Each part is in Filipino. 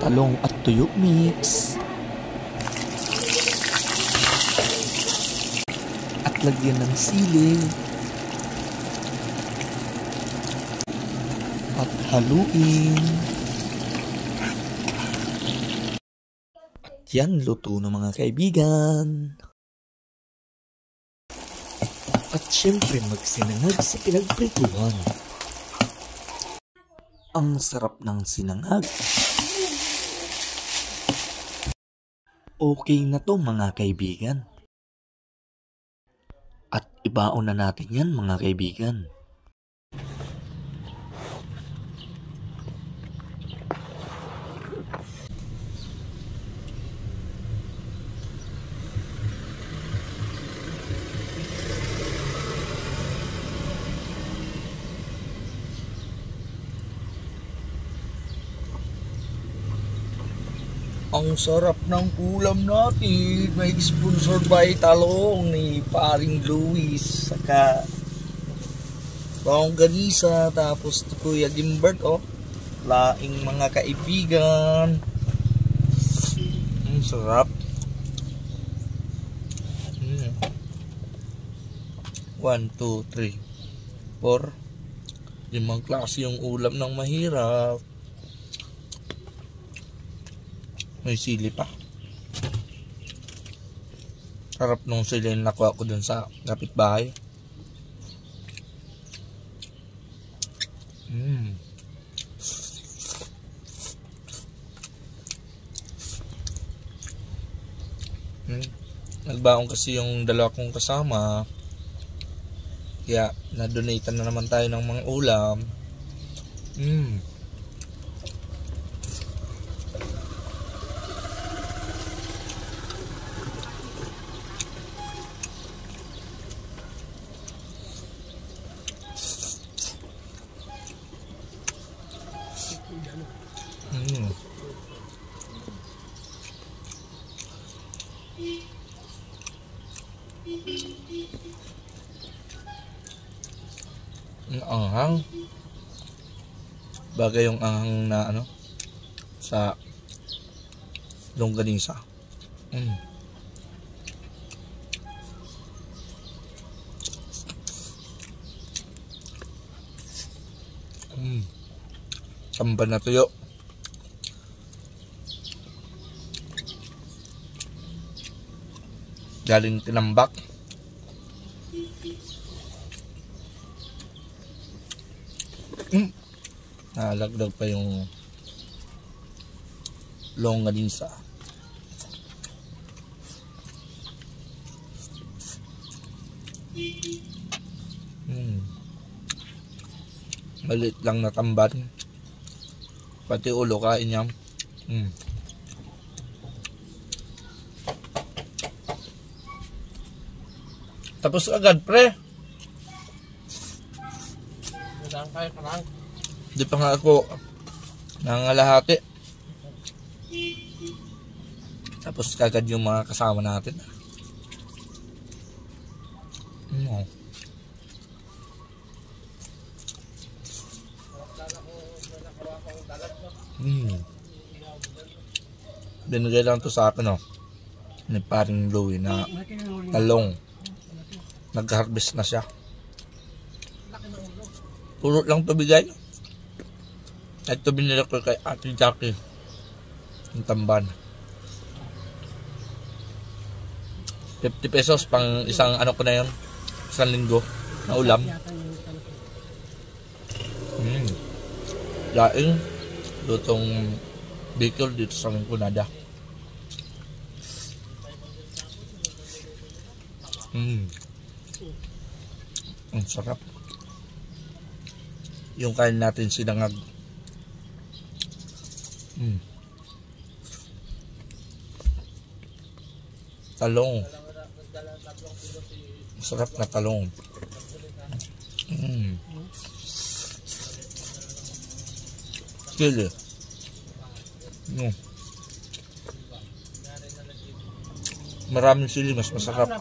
talong at tuyo mix. At lagyan ng sili. At haluin. At yan, luto na mga kaibigan. At syempre magsinangag sa pinagprituhan. Ang sarap ng sinangag. Okay na to mga kaibigan. At ibaon na natin yan mga kaibigan. Ang sarap ng ulam natin. May sponsored by talong ni Paring Luis. Saka longganisa. Tapos Kuya Gimbert. Oh. Laing mga kaibigan. Ang sarap. 1, 2, 3, 4. 5 klase yung ulam ng mahirap. May sili pa. Sarap nung sili na nakuha ko dun sa kapitbahay. Nagbaon kasi yung dalawa kong kasama. Kaya na-donate na naman tayo ng mga ulam. Ang anghang. Bagay yung anghang na ano sa longganisa. Samba na tuyo. Galing tinambak. Nalagdag pa yung longganisa. Malit lang na tamban. Pati ulo kain yan. Tapos agad pre. Di pa nga ako nangalahati. Tapos kagad yung mga kasama natin. Binigay lang to sa akin ni Paring Louie na talong. Nag-harvest na siya. Puro lang to bigay. Ito binili ko kay Ate Jackie. Yung tamban. 50 pesos pang isang ano ko na yun. Isang linggo na ulam. Laing lutong Bicol dito sa Lingkunada. Ang sarap. Yung kain natin sinangag. Talong. Sarap na talong. Sili. Maraming sili, mas masarap.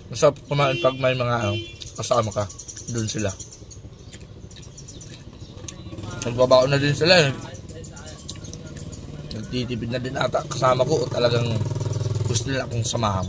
Masarap kumain pag may mga kasama ka. Doon sila. Nagbabao na din sila eh. Nagtitipid na din ata kasama ko o talagang gusto nila akong samahan.